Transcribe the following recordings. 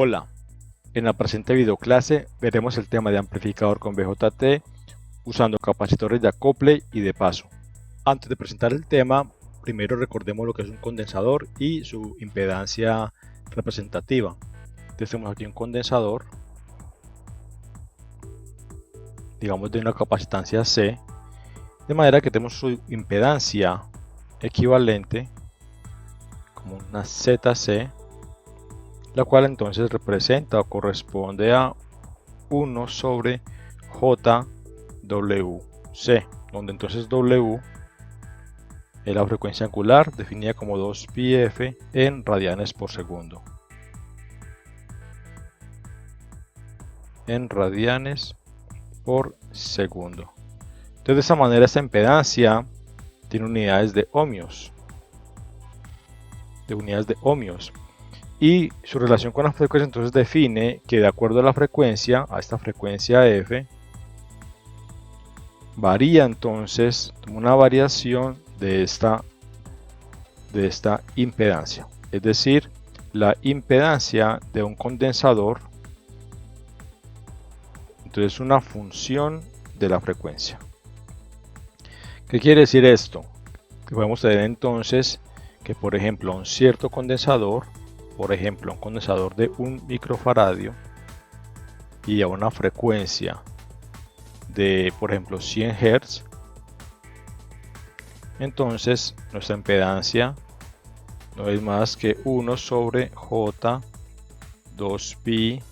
Hola, en la presente videoclase veremos el tema de amplificador con BJT usando capacitores de acople y de paso. Antes de presentar el tema, primero recordemos lo que es un condensador y su impedancia representativa. Entonces tenemos aquí un condensador, digamos de una capacitancia C, de manera que tenemos su impedancia equivalente como una ZC, la cual entonces representa o corresponde a 1 sobre JWC, donde entonces W es la frecuencia angular definida como 2πf en radianes por segundo. Entonces de esta manera esta impedancia tiene unidades de ohmios. Y su relación con la frecuencia entonces define que de acuerdo a la frecuencia, a esta frecuencia F, varía entonces una variación de esta impedancia. Es decir, la impedancia de un condensador entonces es una función de la frecuencia. ¿Qué quiere decir esto? Que podemos tener entonces que, por ejemplo, un cierto condensador, por ejemplo, un condensador de 1 microfaradio y a una frecuencia de, por ejemplo, 100 Hz, entonces nuestra impedancia no es más que 1 sobre J 2pi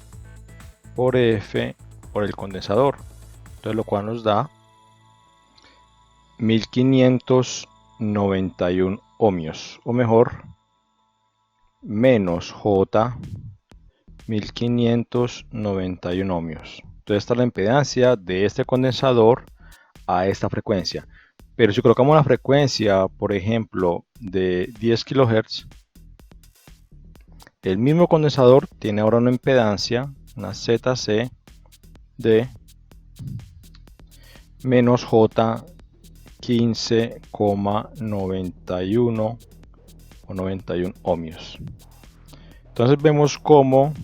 por F por el condensador, entonces lo cual nos da 1591 ohmios, o mejor, menos J 1591 ohmios. Entonces esta es la impedancia de este condensador a esta frecuencia. Pero si colocamos la frecuencia, por ejemplo, de 10 kHz, el mismo condensador tiene ahora una impedancia, una ZC, de menos J 15,91 o 91 ohmios. Entonces vemos cómo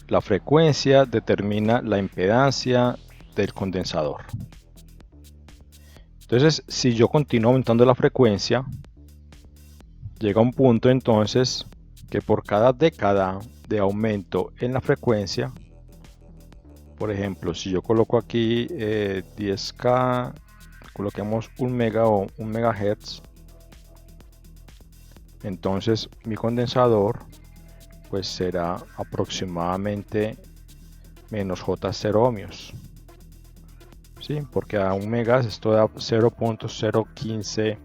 la frecuencia determina la impedancia del condensador. Entonces, si yo continúo aumentando la frecuencia, llega un punto entonces que por cada década de aumento en la frecuencia, por ejemplo, si yo coloco aquí 10K, coloquemos 1 mega o 1 megahertz, entonces mi condensador pues será aproximadamente menos J0 ohmios. ¿Sí? Porque a 1 mega esto da 0.015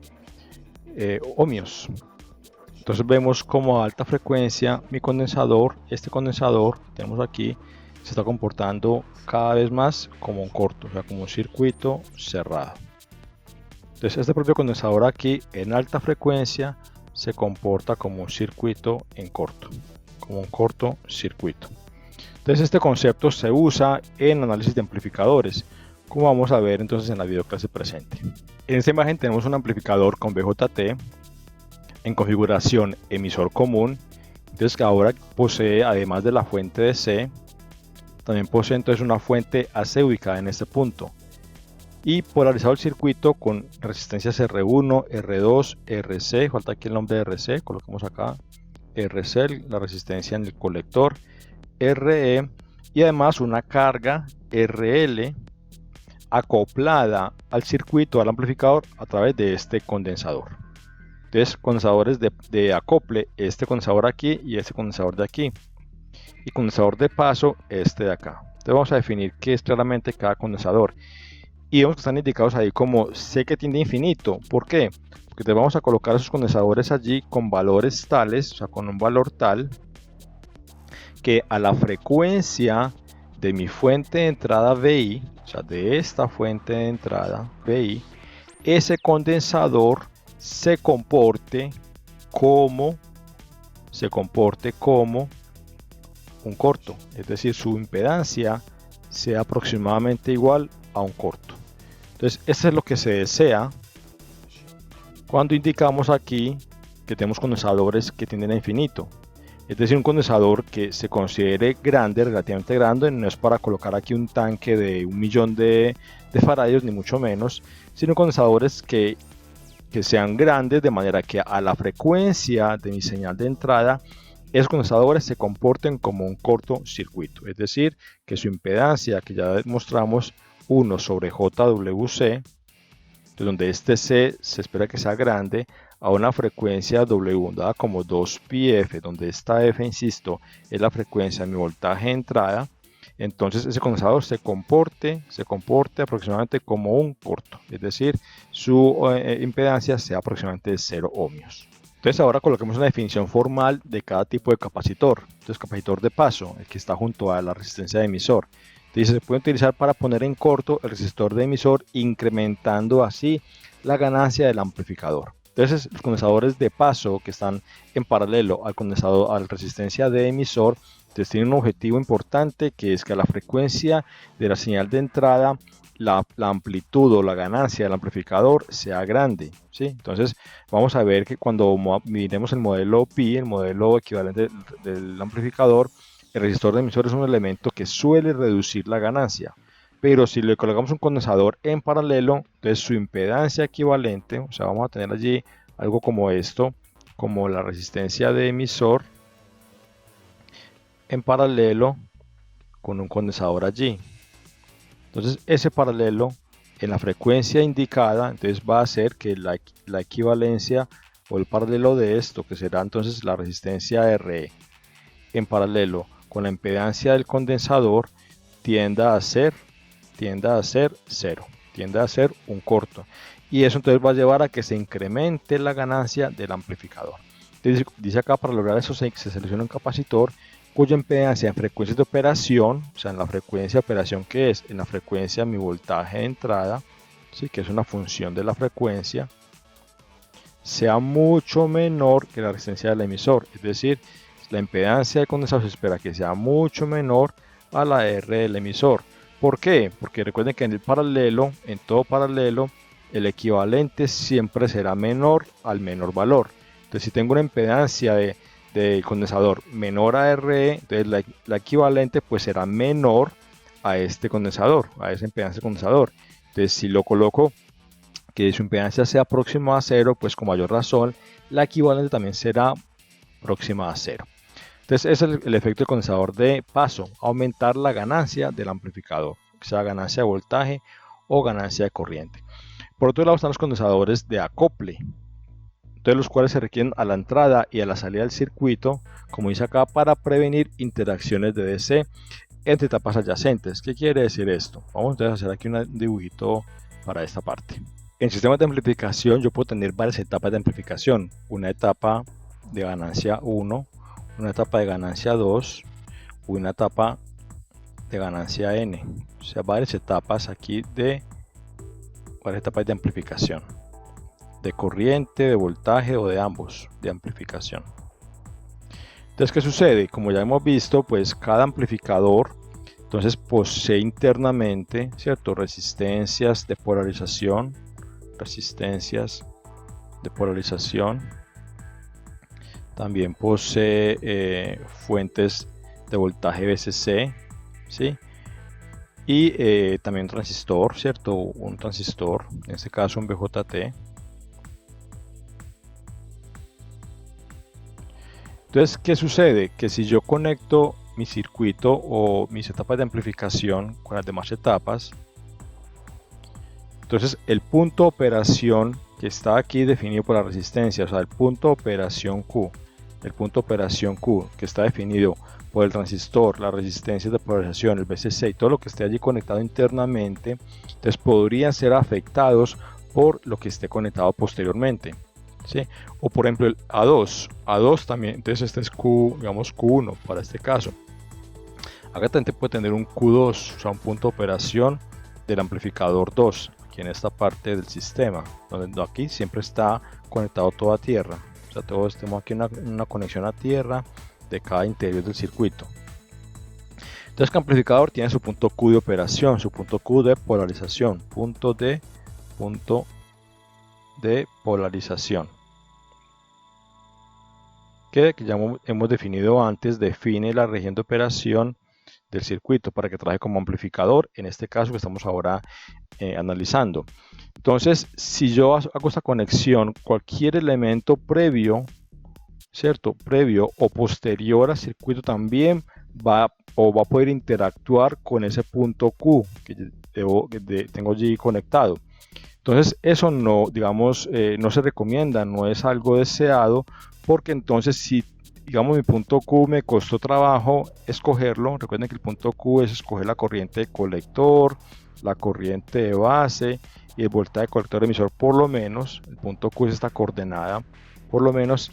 ohmios. Entonces vemos como a alta frecuencia mi condensador, este condensador que tenemos aquí, se está comportando cada vez más como un corto, o sea, como un circuito cerrado. Entonces este propio condensador aquí en alta frecuencia se comporta como un circuito en corto, como un cortocircuito. Entonces este concepto se usa en análisis de amplificadores, como vamos a ver entonces en la videoclase presente. En esta imagen tenemos un amplificador con BJT en configuración emisor común. Entonces que ahora posee, además de la fuente de C, también posee entonces una fuente AC ubicada en este punto y polarizado el circuito con resistencias R1, R2, RC, falta aquí el nombre de RC, coloquemos acá RC, la resistencia en el colector, RE y además una carga RL acoplada al circuito, al amplificador a través de este condensador. Entonces condensadores de acople, este condensador aquí y este condensador de aquí, y condensador de paso este de acá. Entonces vamos a definir qué es claramente cada condensador y vemos que están indicados ahí como C que tiende a infinito. ¿Por qué? Porque te vamos a colocar esos condensadores allí con valores tales, o sea, con un valor tal que a la frecuencia de mi fuente de entrada VI, o sea, de esta fuente de entrada VI, ese condensador se comporte como un corto, es decir, su impedancia sea aproximadamente igual a un corto. Entonces, esto es lo que se desea cuando indicamos aquí que tenemos condensadores que tienden a infinito. Es decir, un condensador que se considere grande, relativamente grande, no es para colocar aquí un tanque de 1.000.000 de faradios, ni mucho menos, sino condensadores que sean grandes de manera que a la frecuencia de mi señal de entrada esos condensadores se comporten como un cortocircuito, es decir, que su impedancia, que ya mostramos, 1 sobre JWC, donde este C se espera que sea grande, a una frecuencia W dada como 2πf, donde esta F, insisto, es la frecuencia de mi voltaje de entrada, entonces ese condensador se comporte aproximadamente como un corto, es decir, su impedancia sea aproximadamente de 0 ohmios. Entonces ahora coloquemos una definición formal de cada tipo de capacitor. Entonces capacitor de paso, el que está junto a la resistencia de emisor. Entonces se puede utilizar para poner en corto el resistor de emisor, incrementando así la ganancia del amplificador. Entonces los condensadores de paso que están en paralelo al condensador, a la resistencia de emisor, entonces tienen un objetivo importante, que es que a la frecuencia de la señal de entrada la amplitud o la ganancia del amplificador sea grande, ¿sí? Entonces vamos a ver que cuando miremos el modelo Pi, el modelo equivalente del amplificador, el resistor de emisor es un elemento que suele reducir la ganancia, pero si le colocamos un condensador en paralelo, entonces su impedancia equivalente, o sea, vamos a tener allí algo como esto, como la resistencia de emisor en paralelo con un condensador allí. Entonces ese paralelo en la frecuencia indicada, entonces va a hacer que la equivalencia o el paralelo de esto, que será entonces la resistencia RE, en paralelo con la impedancia del condensador, tienda a ser 0, tiende a ser un corto. Y eso entonces va a llevar a que se incremente la ganancia del amplificador. Entonces, dice acá, para lograr eso se selecciona un capacitor cuya impedancia en frecuencias de operación, o sea, en la frecuencia de operación que es, en la frecuencia de mi voltaje de entrada, ¿sí? Que es una función de la frecuencia, sea mucho menor que la resistencia del emisor. Es decir, la impedancia de condensador se espera que sea mucho menor a la R del emisor. ¿Por qué? Porque recuerden que en el paralelo, en todo paralelo, el equivalente siempre será menor al menor valor. Entonces, si tengo una impedancia de condensador menor a RE, entonces la equivalente pues será menor a este condensador, a esa impedancia de condensador. Entonces, si lo coloco que su impedancia sea próxima a 0, pues con mayor razón la equivalente también será próxima a 0. Entonces ese es el efecto del condensador de paso, aumentar la ganancia del amplificador, sea ganancia de voltaje o ganancia de corriente. Por otro lado están los condensadores de acople, entonces los cuales se requieren a la entrada y a la salida del circuito, como dice acá, para prevenir interacciones de DC entre etapas adyacentes. ¿Qué quiere decir esto? Vamos entonces a hacer aquí un dibujito para esta parte. En sistemas de amplificación yo puedo tener varias etapas de amplificación, una etapa de ganancia 1, una etapa de ganancia 2, una etapa de ganancia N, o sea, varias etapas aquí de varias etapas de amplificación, de corriente, de voltaje o de ambos, de amplificación. Entonces, ¿qué sucede? Como ya hemos visto, pues cada amplificador entonces posee internamente, ¿cierto?, resistencias de polarización, también posee fuentes de voltaje VCC, ¿sí? Y también un transistor, ¿cierto? Un transistor, en este caso un BJT. Entonces, ¿qué sucede? Que si yo conecto mi circuito o mis etapas de amplificación con las demás etapas, entonces el punto de operación que está aquí definido por la resistencia, o sea, el punto de operación Q, que está definido por el transistor, las resistencias de polarización, el VCC y todo lo que esté allí conectado internamente, entonces podrían ser afectados por lo que esté conectado posteriormente, ¿sí? O por ejemplo el A2 también, entonces este es Q, digamos Q1 para este caso. Acá también puede tener un Q2, o sea, un punto de operación del amplificador 2, aquí en esta parte del sistema, donde aquí siempre está conectado todo a tierra. O sea, todos tenemos aquí una conexión a tierra de cada interior del circuito. Entonces, el amplificador tiene su punto Q de operación, su punto Q de polarización, punto de polarización. que ya hemos definido antes, define la región de operación del circuito para que trabaje como amplificador, en este caso que estamos ahora analizando. Entonces, si yo hago esta conexión, cualquier elemento previo, ¿cierto? Previo o posterior al circuito también va a poder interactuar con ese punto Q que tengo allí conectado. Entonces, eso no, digamos, no se recomienda, no es algo deseado, porque entonces si, digamos, mi punto Q me costó trabajo escogerlo, recuerden que el punto Q es escoger la corriente de colector, la corriente de base y el voltaje de colector emisor, por lo menos, el punto Q es esta coordenada, por lo menos.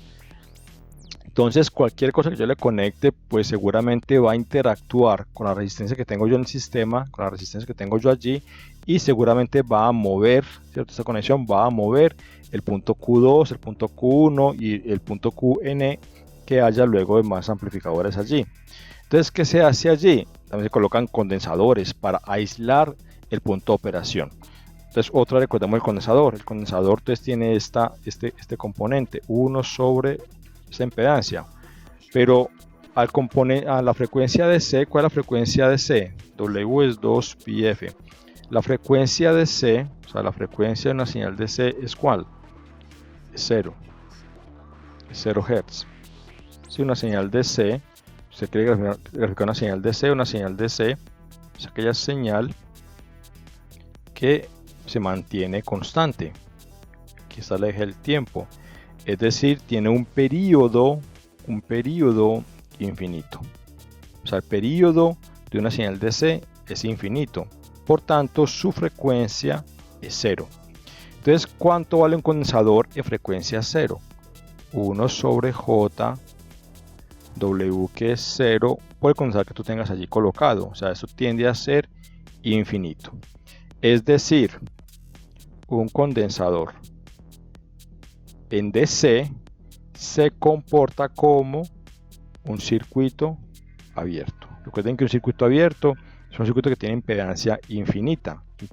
Entonces, cualquier cosa que yo le conecte, pues seguramente va a interactuar con la resistencia que tengo yo en el sistema, con la resistencia que tengo yo allí, y seguramente va a mover, ¿cierto? Esta conexión va a mover el punto Q2, el punto Q1 y el punto QN que haya luego de más amplificadores allí. Entonces, ¿qué se hace allí? También se colocan condensadores para aislar el punto de operación. Entonces, otra, recordemos el condensador. El condensador entonces tiene este componente, 1 sobre esta impedancia, pero a la frecuencia de C, ¿cuál es la frecuencia de C? W es 2πf. La frecuencia de C, o sea, la frecuencia de una señal de C es ¿cuál? Es 0. Es 0 Hz. Si una señal de C, se quiere graficar una señal de C, es aquella señal que se mantiene constante. Aquí está el eje del tiempo. Es decir, tiene un periodo infinito. O sea, el periodo de una señal de C es infinito. Por tanto, su frecuencia es 0. Entonces, ¿cuánto vale un condensador en frecuencia 0? 1 sobre J, W, que es 0, por el condensador que tú tengas allí colocado. O sea, eso tiende a ser infinito. Es decir, un condensador en DC se comporta como un circuito abierto. Recuerden que un circuito abierto es un circuito que tiene impedancia infinita. ¿Sí?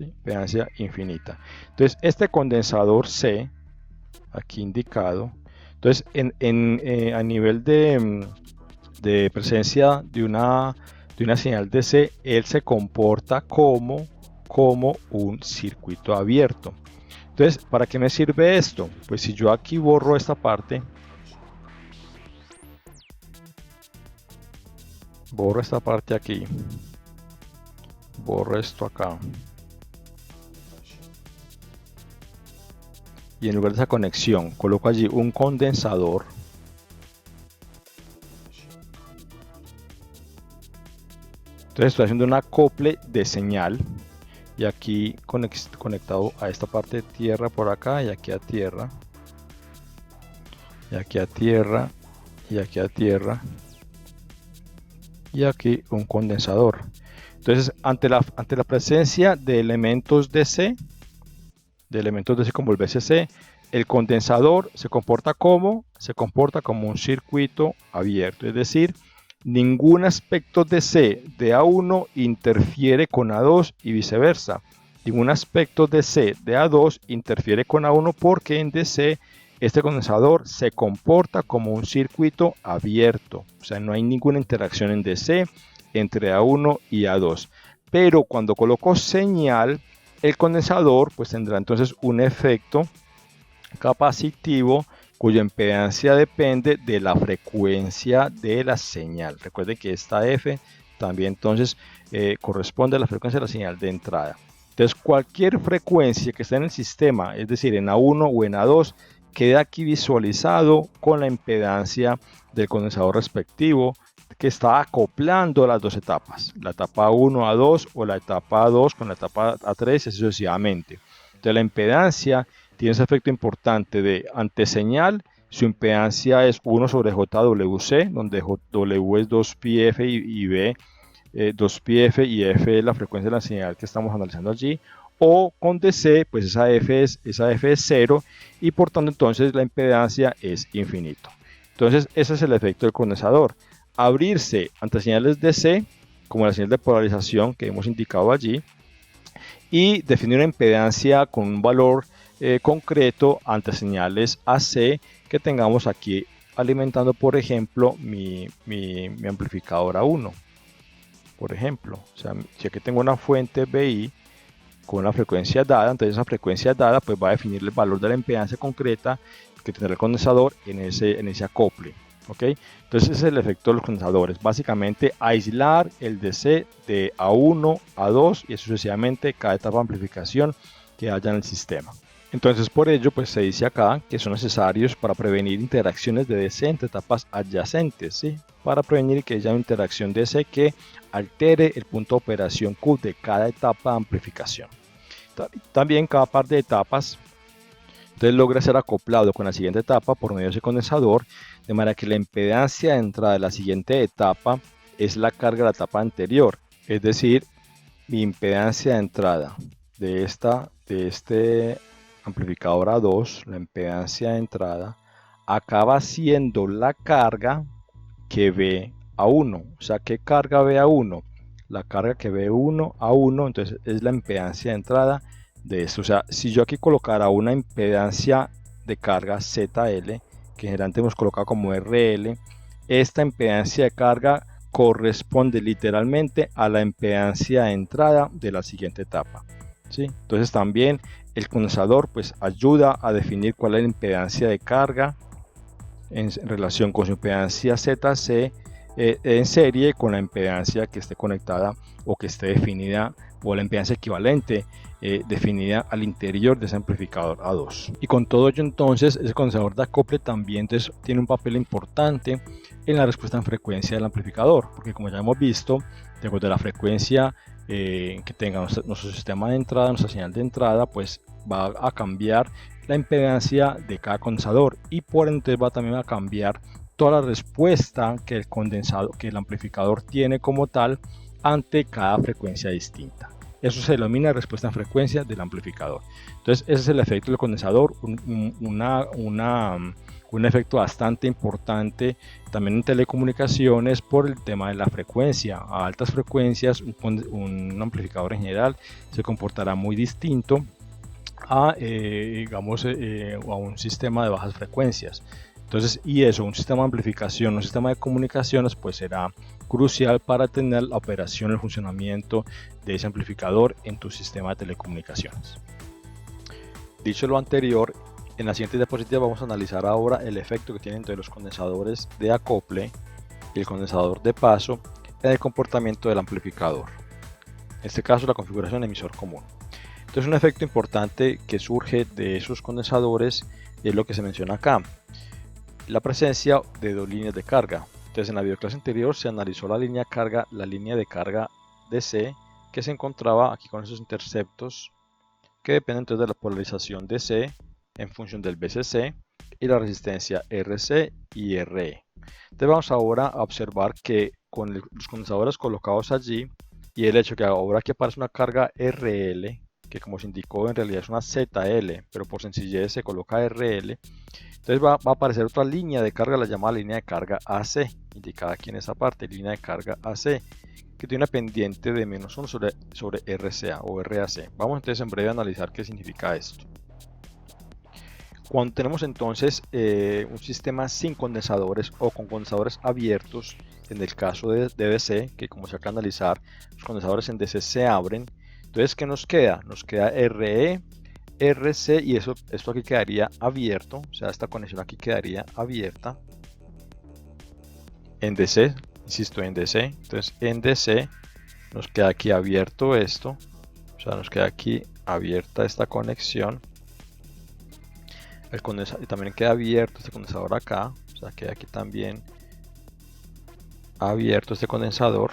Impedancia infinita. Entonces, este condensador C, aquí indicado, entonces a nivel de presencia de una señal DC, él se comporta como un circuito abierto. Entonces, ¿para qué me sirve esto? Pues si yo aquí borro esta parte, aquí, borro esto acá, y en lugar de esa conexión coloco allí un condensador, entonces estoy haciendo un acople de señal, y aquí conectado a esta parte de tierra por acá, y aquí a tierra, y aquí a tierra, y aquí a tierra, y aquí un condensador. Entonces, ante la presencia de elementos DC, como el VCC, el condensador se comporta como un circuito abierto, es decir, ningún aspecto de C de A1 interfiere con A2 y viceversa. Ningún aspecto de C de A2 interfiere con A1 porque en DC este condensador se comporta como un circuito abierto. O sea, no hay ninguna interacción en DC entre A1 y A2. Pero cuando coloco señal, el condensador pues tendrá entonces un efecto capacitivo cuya impedancia depende de la frecuencia de la señal. Recuerden que esta F también entonces corresponde a la frecuencia de la señal de entrada. Entonces cualquier frecuencia que esté en el sistema, es decir en A1 o en A2, queda aquí visualizado con la impedancia del condensador respectivo que está acoplando las dos etapas, la etapa 1 a 2 o la etapa 2 con la etapa A3 y así sucesivamente. Entonces la impedancia tiene ese efecto importante de anteseñal, su impedancia es 1 sobre JWC, donde W es 2πf y B 2πf y F es la frecuencia de la señal que estamos analizando allí, o con DC, pues esa F es 0 y por tanto entonces la impedancia es infinito. Entonces ese es el efecto del condensador. Abrirse ante señales DC, como la señal de polarización que hemos indicado allí, y definir una impedancia con un valor concreto ante señales AC que tengamos aquí alimentando, por ejemplo, mi amplificador A1. Por ejemplo, o sea, si aquí tengo una fuente BI con una frecuencia dada, entonces esa frecuencia dada pues va a definir el valor de la impedancia concreta que tendrá el condensador en ese acople. ¿Okay? Entonces ese es el efecto de los condensadores, básicamente aislar el DC de A1, A2 y sucesivamente cada etapa de amplificación que haya en el sistema. Entonces por ello pues se dice acá que son necesarios para prevenir interacciones de DC entre etapas adyacentes, ¿sí? Para prevenir que haya una interacción DC que altere el punto de operación Q de cada etapa de amplificación. También cada par de etapas entonces logra ser acoplado con la siguiente etapa por medio de ese condensador, de manera que la impedancia de entrada de la siguiente etapa es la carga de la etapa anterior, es decir, mi impedancia de entrada de este amplificador A2, la impedancia de entrada, acaba siendo la carga que ve A1. O sea, ¿qué carga ve A1? La carga que ve A1, entonces es la impedancia de entrada de esto. O sea, si yo aquí colocara una impedancia de carga ZL, que generalmente hemos colocado como RL, esta impedancia de carga corresponde literalmente a la impedancia de entrada de la siguiente etapa, ¿sí? Entonces también el condensador pues ayuda a definir cuál es la impedancia de carga en relación con su impedancia ZC en serie con la impedancia que esté conectada o que esté definida, o la impedancia equivalente definida al interior de ese amplificador A2. Y con todo ello entonces ese condensador de acople también entonces tiene un papel importante en la respuesta en frecuencia del amplificador, porque como ya hemos visto, de acuerdo a la frecuencia que tenga nuestro sistema de entrada, nuestra señal de entrada, pues va a cambiar la impedancia de cada condensador y por ende va también a cambiar toda la respuesta que el amplificador tiene como tal ante cada frecuencia distinta. Eso se denomina respuesta en frecuencia del amplificador. Entonces ese es el efecto del condensador, un efecto bastante importante también en telecomunicaciones por el tema de la frecuencia. A altas frecuencias un amplificador en general se comportará muy distinto a, a un sistema de bajas frecuencias. Entonces, y eso, un sistema de amplificación, un sistema de comunicaciones, pues será crucial para tener la operación, el funcionamiento de ese amplificador en tu sistema de telecomunicaciones. Dicho lo anterior, en la siguiente diapositiva vamos a analizar ahora el efecto que tienen entre los condensadores de acople y el condensador de paso en el comportamiento del amplificador. En este caso, la configuración emisor común. Entonces, un efecto importante que surge de esos condensadores es lo que se menciona acá: la presencia de dos líneas de carga. Entonces en la videoclase anterior se analizó la línea de carga DC que se encontraba aquí con esos interceptos que dependen entonces de la polarización DC en función del BCC y la resistencia RC y RE. Entonces vamos ahora a observar que con los condensadores colocados allí y el hecho que ahora aquí aparece una carga RL, que como se indicó en realidad es una ZL, pero por sencillez se coloca RL, entonces va a aparecer otra línea de carga, la llamada línea de carga AC, indicada aquí en esa parte, línea de carga AC, que tiene una pendiente de -1 sobre RCA o RAC. Vamos entonces en breve a analizar qué significa esto. Cuando tenemos entonces un sistema sin condensadores o con condensadores abiertos, en el caso de DC, que como se acaba de analizar, los condensadores en DC se abren, entonces ¿qué nos queda? Nos queda RE, RC y esto aquí quedaría abierto, o sea, esta conexión aquí quedaría abierta en DC, insisto, en DC. Entonces en DC nos queda aquí abierto esto, o sea, nos queda aquí abierta esta conexión. El condensador, y también queda abierto este condensador acá, o sea, queda aquí también abierto este condensador.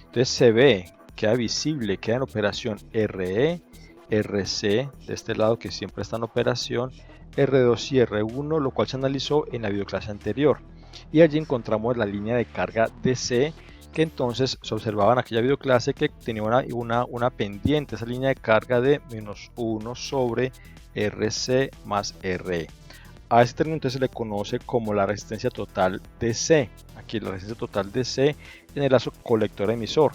Entonces se ve, queda visible, queda en operación RE, RC de este lado que siempre está en operación, R2 y R1, lo cual se analizó en la videoclase anterior, y allí encontramos la línea de carga DC que entonces se observaba en aquella videoclase que tenía una pendiente, esa línea de carga de -1 sobre RC más RE. A este término entonces se le conoce como la resistencia total DC, aquí la resistencia total DC en el lazo colector emisor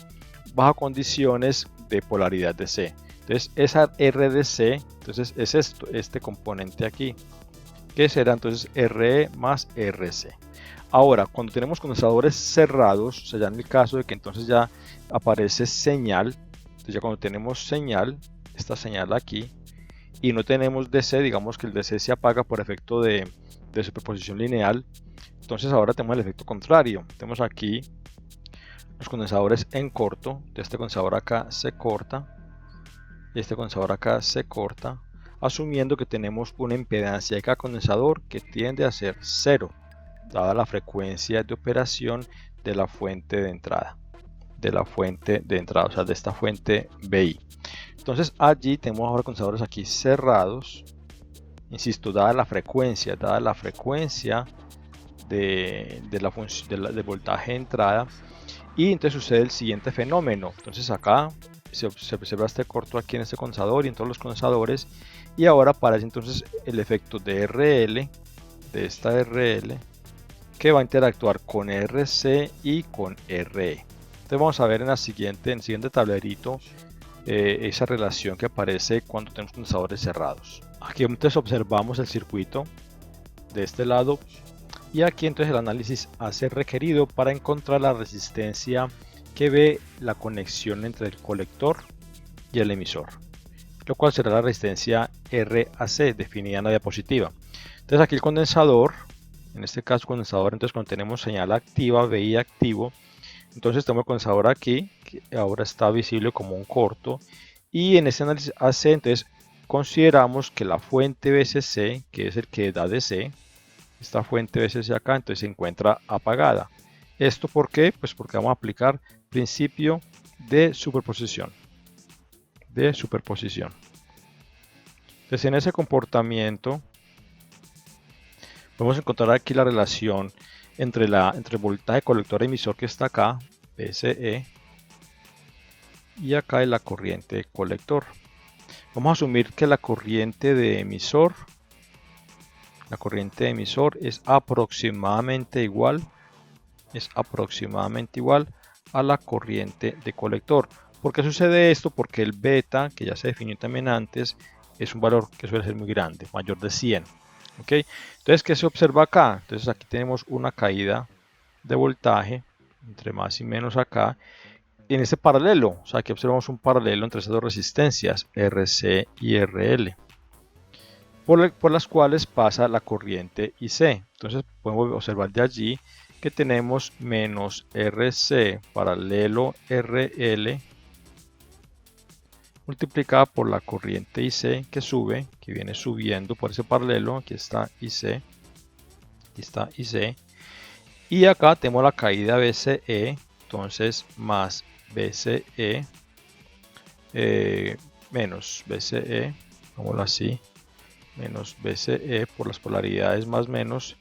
bajo condiciones de polaridad DC. Entonces esa RDC, entonces es esto, este componente aquí, que será entonces RE más RC. Ahora, cuando tenemos condensadores cerrados, o sea, ya en el caso de que entonces ya aparece señal, entonces ya cuando tenemos señal, esta señal aquí, y no tenemos DC, digamos que el DC se apaga por efecto de superposición lineal, entonces ahora tenemos el efecto contrario. Tenemos aquí los condensadores en corto, este condensador acá se corta, y este condensador acá se corta, asumiendo que tenemos una impedancia de cada condensador que tiende a ser 0, dada la frecuencia de operación de la fuente de entrada, o sea, de esta fuente BI. Entonces allí tenemos ahora condensadores aquí cerrados, insisto, dada la frecuencia del voltaje de entrada, y entonces sucede el siguiente fenómeno. Entonces acá se observa este corto aquí en este condensador y en todos los condensadores, y ahora aparece entonces el efecto de RL, de esta RL, que va a interactuar con RC y con RE. Entonces vamos a ver en el siguiente tablerito esa relación que aparece cuando tenemos condensadores cerrados. Aquí entonces observamos el circuito de este lado, y aquí entonces el análisis hace requerido para encontrar la resistencia que ve la conexión entre el colector y el emisor, lo cual será la resistencia RAC definida en la diapositiva. Entonces aquí el condensador, en este caso condensador, entonces cuando tenemos señal activa, VI activo, entonces tenemos el condensador aquí, que ahora está visible como un corto, y en este análisis AC entonces consideramos que la fuente VCC, que es el que da DC, esta fuente VCC acá, entonces se encuentra apagada. ¿Esto por qué? Pues porque vamos a aplicar principio de superposición. Entonces en ese comportamiento podemos encontrar aquí la relación entre el voltaje colector emisor que está acá, VCE, y acá es la corriente colector. Vamos a asumir que la corriente de emisor es aproximadamente igual a la corriente de colector. ¿Por qué sucede esto? Porque el beta, que ya se definió también antes, es un valor que suele ser muy grande, mayor de 100. ¿Ok? Entonces, ¿qué se observa acá? Entonces aquí tenemos una caída de voltaje entre más y menos acá en este paralelo. O sea, aquí observamos un paralelo entre esas dos resistencias, RC y RL, por las cuales pasa la corriente IC. Entonces podemos observar de allí que tenemos menos RC paralelo RL multiplicada por la corriente IC que sube, que viene subiendo por ese paralelo. Aquí está IC, y acá tenemos la caída BCE, entonces más BCE menos BCE, pongámoslo así, menos BCE por las polaridades más menos,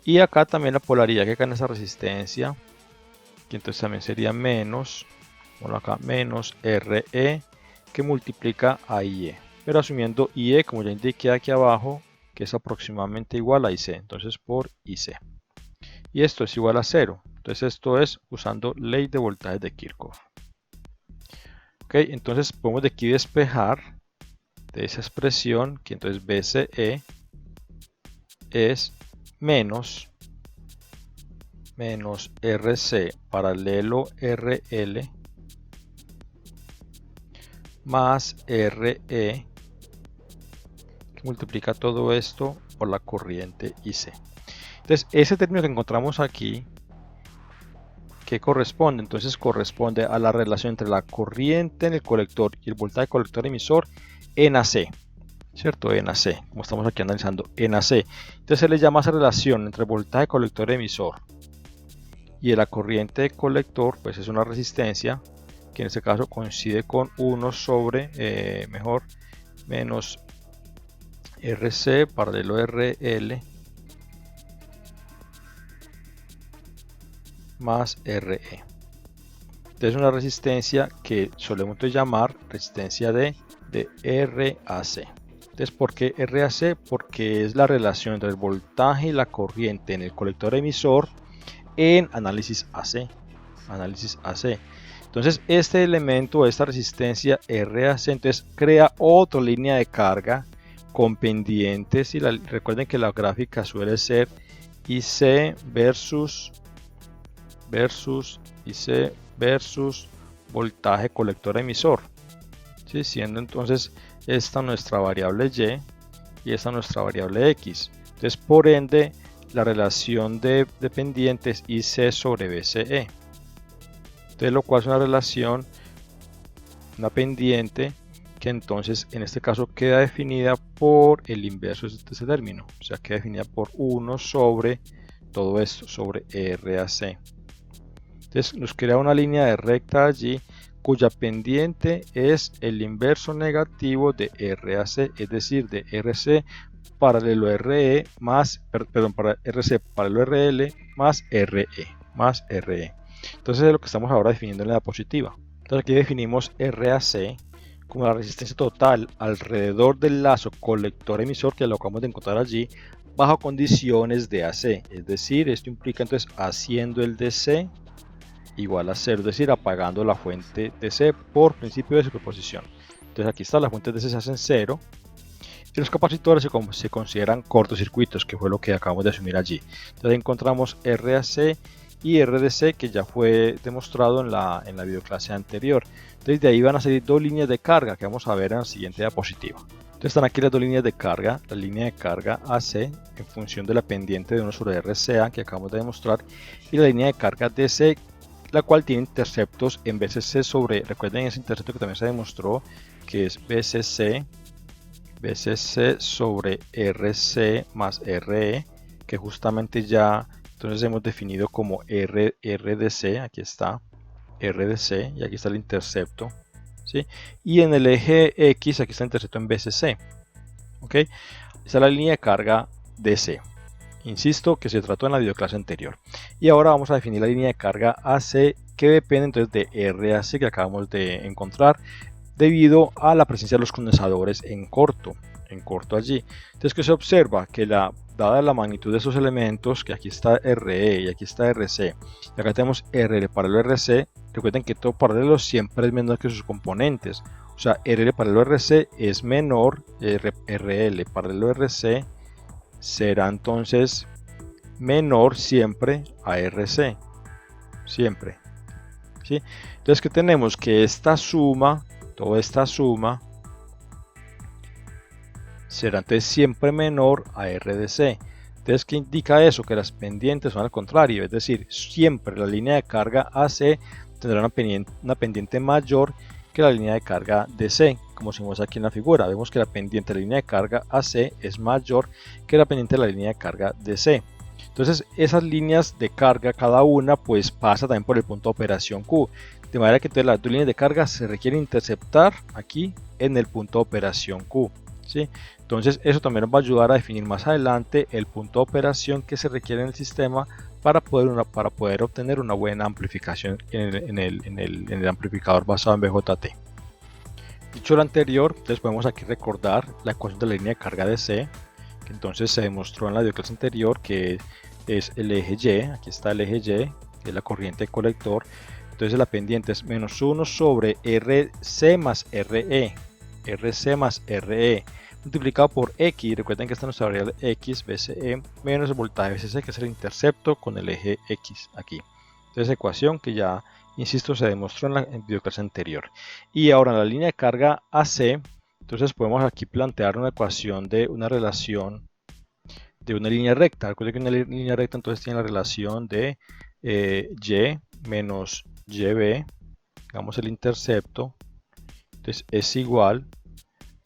y acá también la polaridad que cae en esa resistencia, que entonces también sería menos, acá, menos RE, que multiplica a IE, pero asumiendo IE, como ya indiqué aquí abajo, que es aproximadamente igual a IC, entonces por IC, y esto es igual a 0. Entonces esto es usando ley de voltaje de Kirchhoff. Ok, entonces podemos de aquí despejar de esa expresión que entonces BCE es menos RC paralelo RL más RE, que multiplica todo esto por la corriente IC. Entonces ese término que encontramos aquí, ¿qué corresponde? Entonces corresponde a la relación entre la corriente en el colector y el voltaje colector emisor en AC, ¿cierto? En AC, como estamos aquí analizando, en AC. Entonces se le llama esa relación entre el voltaje colector emisor y la corriente colector, pues es una resistencia que en este caso coincide con 1 sobre, menos RC paralelo RL más RE. Entonces una resistencia que solemos llamar resistencia de RAC. Entonces, ¿por qué RAC? Porque es la relación entre el voltaje y la corriente en el colector emisor en análisis AC. Entonces este elemento, esta resistencia RAC, entonces crea otra línea de carga con pendientes, y recuerden que la gráfica suele ser IC versus IC versus voltaje colector emisor, ¿sí? Siendo entonces esta nuestra variable Y y esta nuestra variable X. Entonces por ende la relación de pendientes IC sobre BCE, de lo cual es una relación, una pendiente que entonces en este caso queda definida por el inverso de este término, o sea, queda definida por 1 sobre todo esto, sobre RAC. Entonces nos crea una línea de recta allí cuya pendiente es el inverso negativo de RAC, es decir, de RC paralelo a RE más, perdón, para RC paralelo a RL más RE. Entonces es lo que estamos ahora definiendo en la diapositiva. Entonces aquí definimos RAC como la resistencia total alrededor del lazo colector emisor, que lo acabamos de encontrar allí, bajo condiciones de AC. Es decir, esto implica entonces haciendo el DC igual a 0, es decir, apagando la fuente DC por principio de superposición. Entonces aquí está, las fuentes DC se hacen 0. Y los capacitores se consideran cortocircuitos, que fue lo que acabamos de asumir allí. Entonces encontramos RAC y RDC, que ya fue demostrado en la videoclase anterior. Entonces de ahí van a salir dos líneas de carga que vamos a ver en la siguiente diapositiva. Entonces están aquí las dos líneas de carga, la línea de carga AC en función de la pendiente de 1 sobre RCA que acabamos de demostrar, y la línea de carga DC, la cual tiene interceptos en BCC sobre, recuerden ese intercepto que también se demostró, que es BCC sobre RC más RE, que justamente ya entonces hemos definido como RDC, aquí está RDC y aquí está el intercepto, ¿sí? Y en el eje X aquí está el intercepto en BCC, ¿ok? Esta es la línea de carga DC. Insisto que se trató en la videoclase anterior. Y ahora vamos a definir la línea de carga AC, que depende entonces de RAC que acabamos de encontrar, debido a la presencia de los condensadores en corto allí. Entonces, ¿qué se observa? Que dada la magnitud de esos elementos, que aquí está RE y aquí está RC, y acá tenemos RL paralelo a RC, recuerden que todo paralelo siempre es menor que sus componentes. O sea, RL paralelo a RC es menor, RL paralelo a RC será entonces menor siempre a RC. Siempre. ¿Sí? Entonces, ¿qué tenemos? Que esta suma, toda esta suma, será entonces siempre menor a RDC. Entonces, ¿qué indica eso? Que las pendientes son al contrario, es decir, siempre la línea de carga AC tendrá una pendiente mayor que la línea de carga DC, como se muestra aquí en la figura. Vemos que la pendiente de la línea de carga AC es mayor que la pendiente de la línea de carga DC. Entonces, esas líneas de carga, cada una, pues pasa también por el punto de operación Q. De manera que entonces las dos líneas de carga se requieren interceptar aquí en el punto de operación Q. ¿Sí? Entonces eso también nos va a ayudar a definir más adelante el punto de operación que se requiere en el sistema para poder obtener una buena amplificación en el amplificador basado en BJT. Dicho lo anterior, entonces podemos aquí recordar la ecuación de la línea de carga DC, que entonces se demostró en la videoclase anterior, que es el eje Y, aquí está el eje Y, que es la corriente de colector. Entonces la pendiente es menos 1 sobre RC más RE, multiplicado por X. Recuerden que esta es nuestra variable X, BCE, menos el voltaje BCC, que es el intercepto con el eje X aquí. Entonces ecuación que ya, insisto, se demostró en la videoclase anterior. Y ahora en la línea de carga AC, entonces podemos aquí plantear una ecuación de una relación de una línea recta. Recuerden que una línea recta entonces tiene la relación de Y menos YB, digamos el intercepto, entonces es igual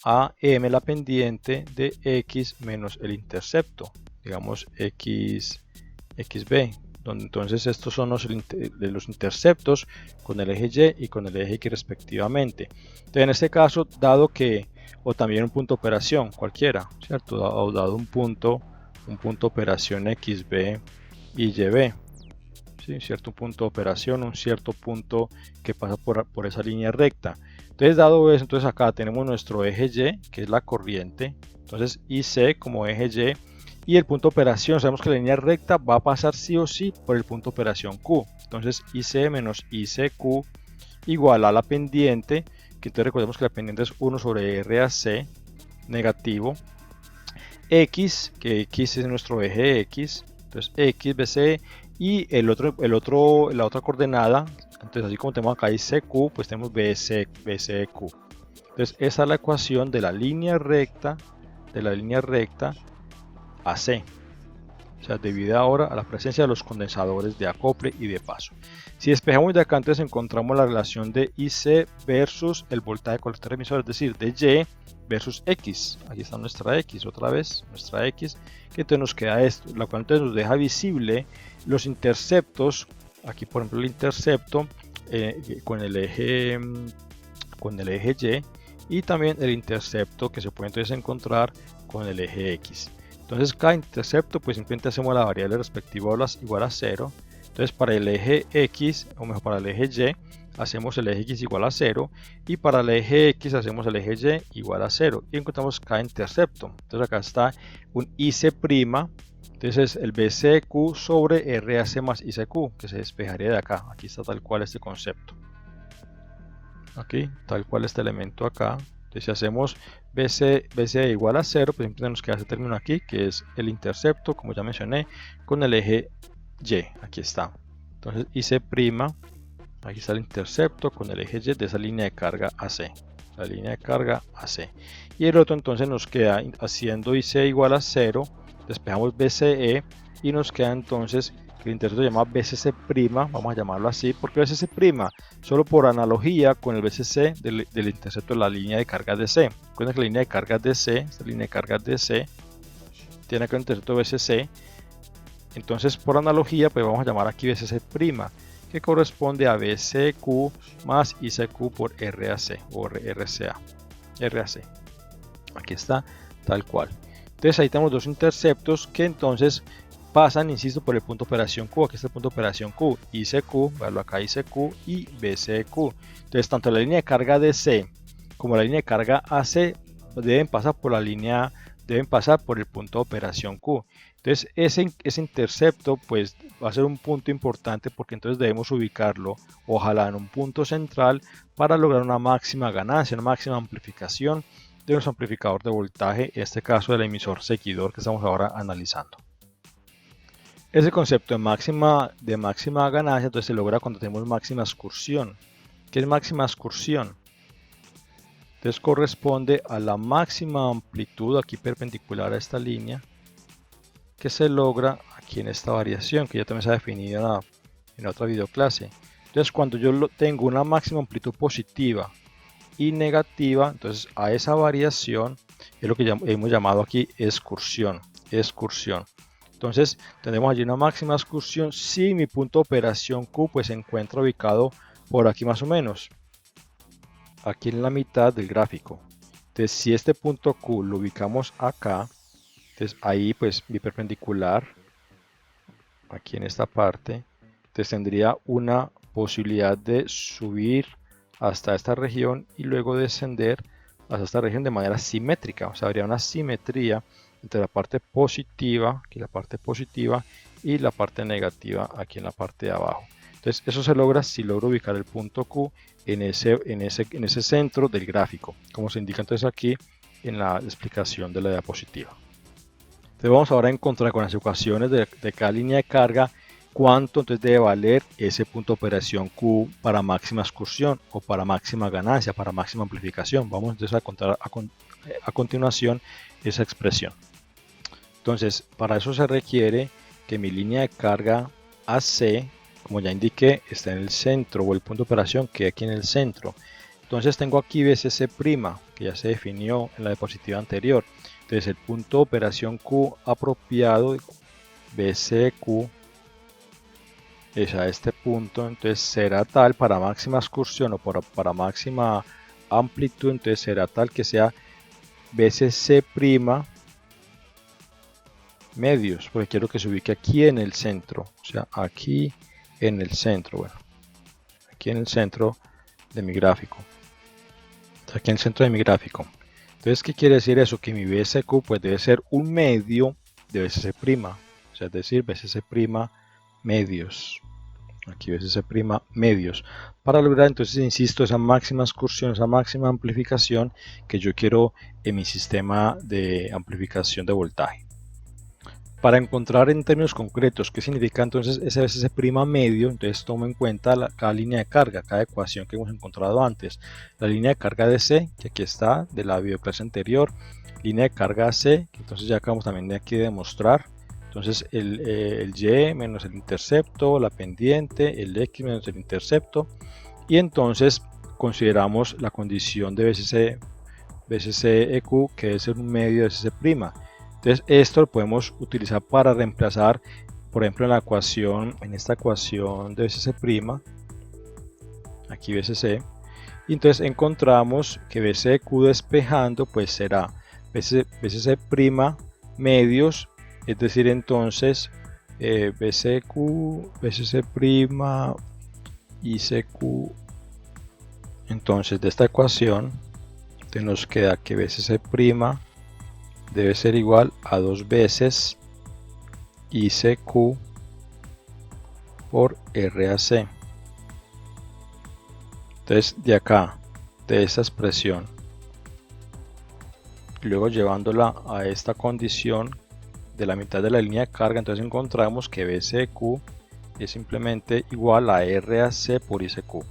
a M la pendiente de X menos el intercepto, digamos XB, donde entonces estos son los interceptos con el eje Y y con el eje X respectivamente. Entonces en este caso, dado que, o también un punto de operación cualquiera, ¿cierto? O dado un punto de operación XB y YB, ¿sí? Cierto punto de operación, un cierto punto que pasa por esa línea recta. Entonces, dado eso, entonces acá tenemos nuestro eje Y, que es la corriente, entonces IC como eje Y, y el punto de operación, sabemos que la línea recta va a pasar sí o sí por el punto de operación Q, entonces IC menos ICQ igual a la pendiente, que entonces recordemos que la pendiente es 1 sobre RAC negativo, X, que X es nuestro eje X, entonces X, BC, y la otra coordenada, entonces así como tenemos acá ICQ, pues tenemos BCQ. Entonces esa es la ecuación de la línea recta, AC. O sea, debido ahora a la presencia de los condensadores de acople y de paso. Si despejamos de acá, entonces encontramos la relación de IC versus el voltaje colector emisor, es decir, de Y versus X. Aquí está nuestra X, otra vez, nuestra X, que entonces nos queda esto, la cual entonces nos deja visible los interceptos. Aquí, por ejemplo, el intercepto con el eje Y, y también el intercepto que se puede entonces encontrar con el eje X. Entonces cada intercepto pues simplemente hacemos la variable respectiva igual a 0. Entonces para el eje X, o mejor para el eje Y, hacemos el eje X igual a 0, y para el eje X hacemos el eje Y igual a 0, y encontramos cada intercepto. Entonces acá está un IC', entonces el BCQ sobre RAC más ICQ, que se despejaría de acá. Aquí está tal cual este concepto. Aquí, tal cual este elemento acá. Entonces si hacemos BC igual a 0, pues siempre nos queda ese término aquí, que es el intercepto, como ya mencioné, con el eje Y. Aquí está. Entonces IC', aquí está el intercepto con el eje Y de esa línea de carga AC. La línea de carga AC. Y el otro entonces nos queda haciendo IC igual a 0, despejamos BCE y nos queda entonces el intercepto llamado BCC', vamos a llamarlo así, porque BCC', solo por analogía con el BCC del intercepto de la línea de carga DC. Recuerden que la línea de carga DC, esta línea de carga DC, tiene acá el intercepto BCC, entonces por analogía pues vamos a llamar aquí BCC', que corresponde a BCQ más ICQ por RAC o RCA. Aquí está, tal cual. Entonces ahí tenemos dos interceptos que entonces pasan, insisto, por el punto de operación Q. Aquí está el punto de operación Q, ICQ, veanlo acá, ICQ y BCQ. Entonces tanto la línea de carga DC como la línea de carga AC deben pasar por el punto de operación Q. Entonces ese intercepto pues va a ser un punto importante, porque entonces debemos ubicarlo, ojalá en un punto central, para lograr una máxima ganancia, una máxima amplificación de nuestro amplificador de voltaje, en este caso del emisor seguidor que estamos ahora analizando. Ese concepto de máxima ganancia entonces se logra cuando tenemos máxima excursión. ¿Qué es máxima excursión? Entonces corresponde a la máxima amplitud aquí perpendicular a esta línea que se logra aquí en esta variación, que ya también se ha definido en otra videoclase. Entonces cuando yo tengo una máxima amplitud positiva y negativa, entonces a esa variación es lo que hemos llamado aquí excursión. Entonces tenemos allí una máxima excursión si mi punto de operación Q pues se encuentra ubicado por aquí más o menos, aquí en la mitad del gráfico. Entonces si este punto Q lo ubicamos acá, entonces ahí pues mi perpendicular aquí en esta parte, entonces tendría una posibilidad de subir hasta esta región y luego descender hasta esta región de manera simétrica. O sea, habría una simetría entre la parte positiva, aquí la parte positiva, y la parte negativa aquí en la parte de abajo. Entonces eso se logra si logro ubicar el punto Q en ese centro del gráfico, como se indica entonces aquí en la explicación de la diapositiva. Entonces vamos ahora a encontrar con las ecuaciones de cada línea de carga cuánto entonces debe valer ese punto de operación Q para máxima excursión o para máxima ganancia, para máxima amplificación. Vamos entonces a contar a continuación esa expresión. Entonces para eso se requiere que mi línea de carga AC, como ya indiqué, está en el centro, o el punto de operación que aquí en el centro. Entonces tengo aquí BCC', que ya se definió en la diapositiva anterior. Entonces el punto de operación Q apropiado, BCQ, es a este punto, entonces será tal para máxima excursión o para máxima amplitud, entonces será tal que sea BCC' medios, porque quiero que se ubique aquí en el centro, o sea, aquí en el centro, bueno, aquí en el centro de mi gráfico, aquí en el centro de mi gráfico. Entonces, ¿qué quiere decir eso? Que mi BCQ pues debe ser un medio de BCC', o sea, es decir, BCC' medios. aquí VCC' medios, para lograr entonces, insisto, esa máxima excursión, esa máxima amplificación que yo quiero en mi sistema de amplificación de voltaje. Para encontrar en términos concretos qué significa entonces ese VCC' medio, entonces tomo en cuenta cada línea de carga, cada ecuación que hemos encontrado antes. La línea de carga DC, que aquí está, de la videoclase anterior, línea de carga AC, que entonces ya acabamos también de aquí de demostrar. Entonces el Y menos el intercepto, la pendiente, el X menos el intercepto, y entonces consideramos la condición de VCC-EQ, que debe ser un medio de VCC'. Entonces esto lo podemos utilizar para reemplazar, por ejemplo, en esta ecuación de VCC', aquí VCC, y entonces encontramos que VCQ despejando pues será VCC' medios, es decir, entonces VCQ, VCC' y CQ. Entonces de esta ecuación nos queda que VCC' debe ser igual a 2 veces ICQ por RAC. Entonces de acá, de esta expresión, luego llevándola a esta condición de la mitad de la línea de carga, entonces encontramos que VCQ es simplemente igual a RAC por ICQ.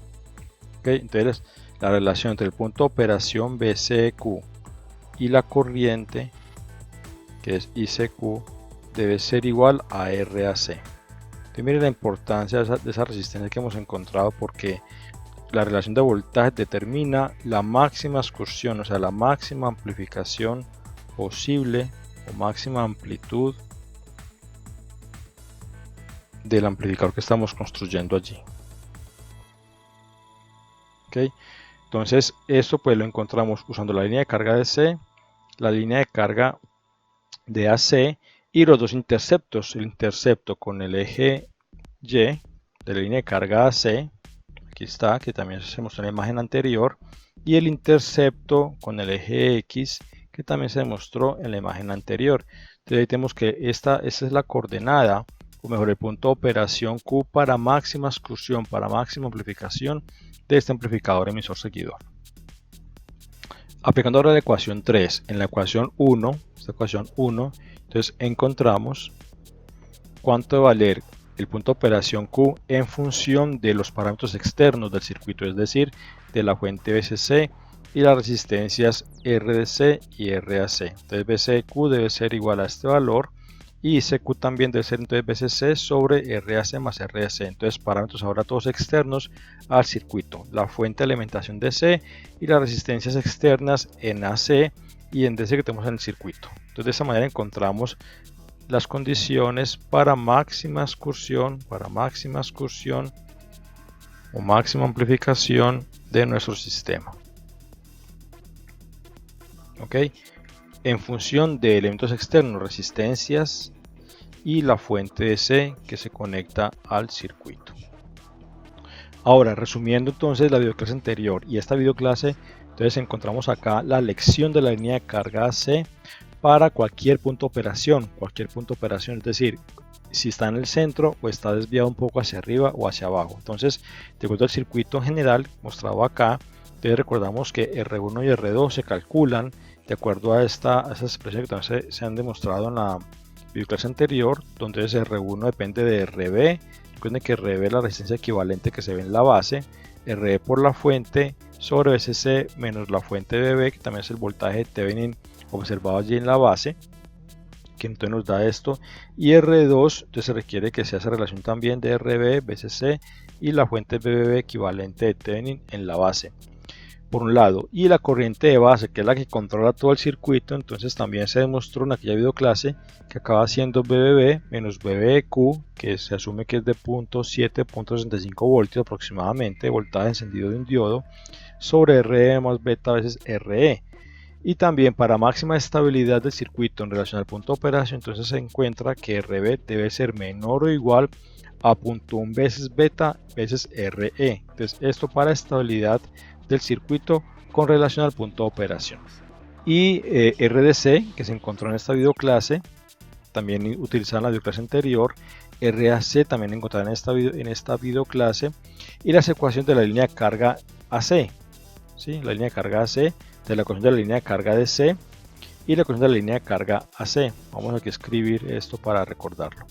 ¿Okay? Entonces la relación entre el punto de operación VCQ y la corriente, que es ICQ, debe ser igual a RAC. Entonces miren la importancia de esa resistencia que hemos encontrado, porque la relación de voltaje determina la máxima excursión, o sea, la máxima amplificación posible o máxima amplitud del amplificador que estamos construyendo allí. ¿Okay? Entonces esto pues lo encontramos usando la línea de carga de C, la línea de carga de AC y los dos interceptos, el intercepto con el eje Y de la línea de carga AC, aquí está, que también se mostró en la imagen anterior, y el intercepto con el eje X, que también se demostró en la imagen anterior. Entonces ahí tenemos que esta es la coordenada, o mejor el punto de operación Q para máxima excursión, para máxima amplificación de este amplificador emisor seguidor. Aplicando ahora la ecuación 3, en la ecuación 1, esta ecuación 1, entonces encontramos cuánto debe valer el punto de operación Q en función de los parámetros externos del circuito, es decir, de la fuente VCC y las resistencias RDC y RAC. Entonces VCQ debe ser igual a este valor y ICQ también debe ser entonces VCC sobre RAC más RAC. Entonces parámetros ahora todos externos al circuito, la fuente de alimentación DC y las resistencias externas en AC y en DC que tenemos en el circuito. Entonces de esa manera encontramos las condiciones para máxima excursión o máxima amplificación de nuestro sistema. ¿Ok? En función de elementos externos, resistencias y la fuente DC que se conecta al circuito. Ahora, resumiendo entonces la videoclase anterior y esta videoclase, entonces encontramos acá la lección de la línea de carga AC para cualquier punto de operación, es decir, si está en el centro o está desviado un poco hacia arriba o hacia abajo. Entonces, de acuerdo al circuito general mostrado acá, entonces recordamos que R1 y R2 se calculan de acuerdo a esas expresiones que también se han demostrado en la videoclase anterior, donde R1 depende de RB. Recuerden que RB es la resistencia equivalente que se ve en la base, RE por la fuente sobre VCC menos la fuente BB, que también es el voltaje Thevenin observado allí en la base, que entonces nos da esto, y R2, entonces se requiere que sea esa relación también de RB, VCC y la fuente BB equivalente de Thevenin en la base, por un lado, y la corriente de base, que es la que controla todo el circuito, entonces también se demostró en aquella videoclase que acaba siendo BBB menos BBQ, que se asume que es de 0.7, 0.65 voltios aproximadamente, voltaje encendido de un diodo, sobre RE más beta veces RE. Y también para máxima estabilidad del circuito en relación al punto de operación, entonces se encuentra que RB debe ser menor o igual a 0.1 veces beta veces RE. Entonces esto para estabilidad del circuito con relación al punto de operación. Y RDC, que se encontró en esta videoclase, también utilizada en la videoclase anterior, RAC también encontrarán en esta videoclase, y las ecuaciones de la línea de carga AC, ¿sí? La línea de carga AC, de la ecuación de la línea de carga DC y la ecuación de la línea de carga AC. Vamos aquí a escribir esto para recordarlo.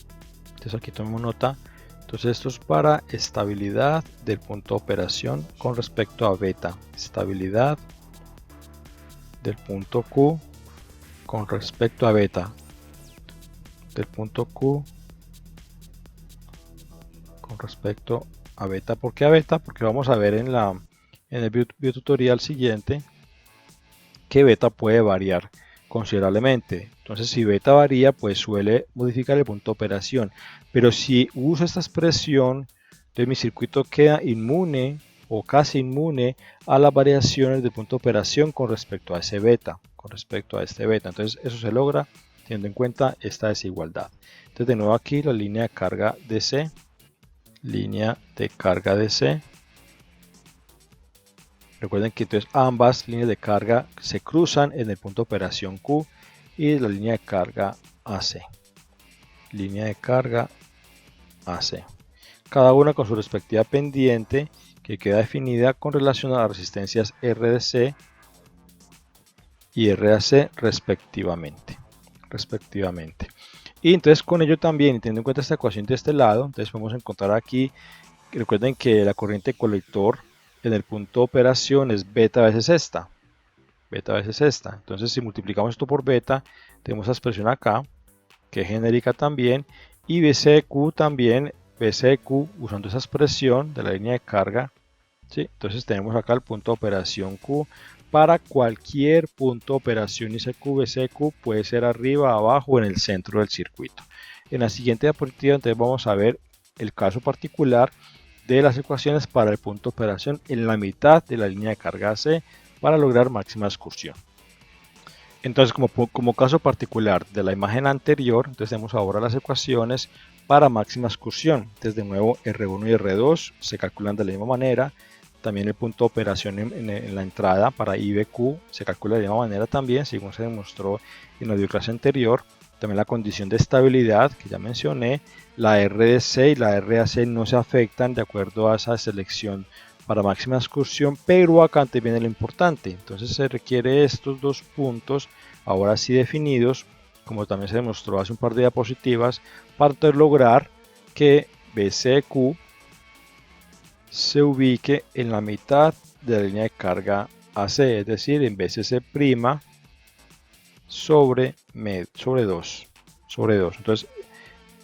Entonces aquí tomemos nota. Entonces esto es para estabilidad del punto de operación con respecto a beta. Estabilidad del punto Q con respecto a beta. Del punto Q con respecto a beta. ¿Por qué a beta? Porque vamos a ver en el video tutorial siguiente que beta puede variar considerablemente. Entonces si beta varía, pues suele modificar el punto de operación, pero si uso esta expresión, entonces mi circuito queda inmune o casi inmune a las variaciones de punto de operación con respecto a ese beta, con respecto a este beta. Entonces eso se logra teniendo en cuenta esta desigualdad. Entonces de nuevo aquí la línea de carga DC, línea de carga DC. Recuerden que entonces ambas líneas de carga se cruzan en el punto de operación Q y la línea de carga AC. Línea de carga AC. Cada una con su respectiva pendiente que queda definida con relación a las resistencias RDC y RAC respectivamente. Y entonces con ello también, teniendo en cuenta esta ecuación de este lado, entonces podemos encontrar aquí, recuerden que la corriente de colector en el punto de operación es beta veces esta. Beta veces esta. Entonces si multiplicamos esto por beta, tenemos esta expresión acá, que es genérica también, y BCQ también, BCQ usando esa expresión de la línea de carga, ¿sí? Entonces tenemos acá el punto de operación Q. Para cualquier punto de operación ICQ, BCQ puede ser arriba, abajo o en el centro del circuito. En la siguiente diapositiva entonces vamos a ver el caso particular de las ecuaciones para el punto de operación en la mitad de la línea de carga AC para lograr máxima excursión. Entonces como caso particular de la imagen anterior, entonces tenemos ahora las ecuaciones para máxima excursión. Entonces de nuevo R1 y R2 se calculan de la misma manera. También el punto de operación en la entrada para IBQ se calcula de la misma manera también, según se demostró en la videoclase anterior. También la condición de estabilidad que ya mencioné, la RDC y la RAC no se afectan de acuerdo a esa selección para máxima excursión, pero acá antes viene lo importante. Entonces se requiere estos dos puntos ahora sí definidos, como también se demostró hace un par de diapositivas, para poder lograr que BCQ se ubique en la mitad de la línea de carga AC, es decir, en BCC' sobre 2. Entonces,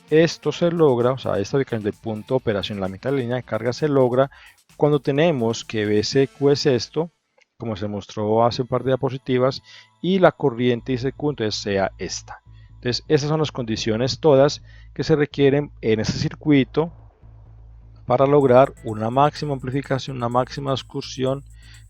esto se logra, o sea, esta ubicación del punto de operación en la mitad de la línea de carga se logra cuando tenemos que BCQ es esto, como se mostró hace un par de diapositivas, y la corriente ICQ entonces sea esta. Entonces, esas son las condiciones todas que se requieren en este circuito para lograr una máxima amplificación, una máxima excursión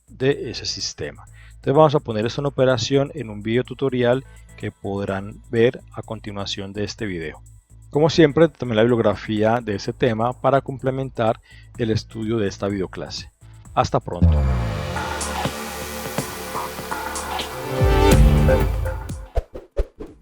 de ese sistema. Entonces vamos a poner esto en operación en un video tutorial que podrán ver a continuación de este video. Como siempre, también la bibliografía de este tema para complementar el estudio de esta videoclase. Hasta pronto.